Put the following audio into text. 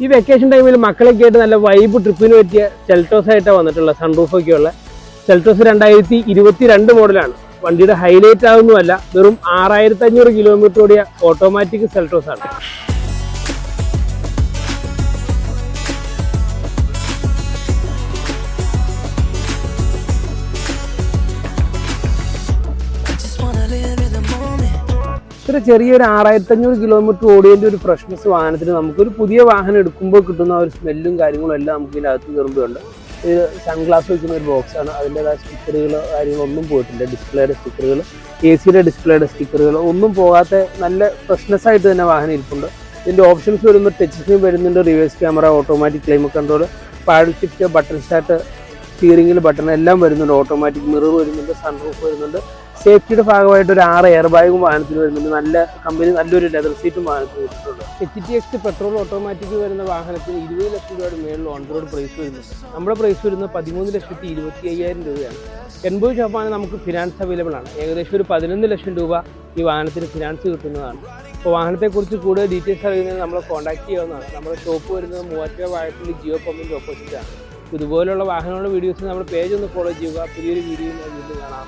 ഈ വെക്കേഷൻ ടൈമിൽ മക്കളൊക്കെ ആയിട്ട് നല്ല വൈബ് ട്രിപ്പിന് പറ്റിയ സെൽറ്റോസ് ആയിട്ടാണ് വന്നിട്ടുള്ളത്. സൺറൂഫൊക്കെ ഉള്ള സെൽറ്റോസ് 2022 മോഡലാണ്. വണ്ടിയുടെ ഹൈലൈറ്റ് ആവുന്നതല്ല, വെറും 6500 കിലോമീറ്റർ ഓടിയ ഓട്ടോമാറ്റിക് സെൽറ്റോസ് ആണ്. ഇത്ര ചെറിയൊരു 6500 കിലോമീറ്റർ ഓടിയതിൻ്റെ ഒരു ഫ്രഷ്നെസ് വാഹനത്തിന് നമുക്കൊരു പുതിയ വാഹനം എടുക്കുമ്പോൾ കിട്ടുന്ന ഒരു സ്മെല്ലും കാര്യങ്ങളും എല്ലാം നമുക്ക് ഇതിൻ്റെ അകത്ത് കയറുമ്പോഴുണ്ട്. ഇത് സൺഗ്ലാസ് വയ്ക്കുന്ന ഒരു ബോക്സാണ്. അതിൻ്റെതായ സ്റ്റിക്കറുകൾ കാര്യങ്ങളൊന്നും പോയിട്ടില്ല. ഡിസ്പ്ലേയുടെ സ്റ്റിക്കറുകൾ, AC-യുടെ ഡിസ്പ്ലേയുടെ സ്റ്റിക്കറുകൾ ഒന്നും പോകാത്ത നല്ല ഫ്രഷ്നെസ് ആയിട്ട് തന്നെ വാഹനം ഇരിപ്പുണ്ട്. ഇതിൻ്റെ ഓപ്ഷൻസ് വരുമ്പോൾ ടച്ച് സ്ക്രീൻ വരുന്നുണ്ട്, reverse camera, automatic climate control, paddle shift, button start, സ്റ്റിയറിംഗിൽ ബട്ടൺ എല്ലാം വരുന്നുണ്ട്. ഓട്ടോമാറ്റിക് മിറർ വരുന്നുണ്ട്, സൺറൂഫ് വരുന്നുണ്ട്. സേഫ്റ്റിയുടെ ഭാഗമായിട്ട് ഒരു 6 എയർ ബാഗും വാഹനത്തിന് വരുന്നുണ്ട്. നല്ല കമ്പനി നല്ലൊരു ലെതർ സീറ്റും വാഹനത്തിന് വരുന്നുണ്ട്. HTX പെട്രോൾ ഓട്ടോമാറ്റിക് വരുന്ന വാഹനത്തിന് 20 ലക്ഷം രൂപയുടെ മേളിൽ ഓൺ റോഡ് പ്രൈസ് വരുന്നുണ്ട്. നമ്മുടെ പ്രൈസ് വരുന്നത് 13,25,000 രൂപയാണ്. 80% നമുക്ക് ഫിനാൻസ് അവൈലബിൾ ആണ്. ഏകദേശം ഒരു 11 ലക്ഷം രൂപ ഈ വാഹനത്തിന് ഫിനാൻസ് കിട്ടുന്നതാണ്. അപ്പോൾ വാഹനത്തെക്കുറിച്ച് കൂടുതൽ ഡീറ്റെയിൽസ് അറിയുന്നതിന് നമ്മളെ കോൺടാക്ട് ചെയ്യാവുന്നതാണ്. നമ്മുടെ ഷോപ്പ് വരുന്നത് മൂവാറ്റുപുഴ വാഴപ്പള്ളി ജിയോ പമ്പിൻ്റെ ഓപ്പോസിറ്റാണ്. ഇതുപോലുള്ള വാഹനങ്ങളുടെ വീഡിയോസ് നമ്മുടെ പേജ് ഒന്ന് ഫോളോ ചെയ്യുക. പുതിയൊരു വീഡിയോ വീണ്ടും കാണാം.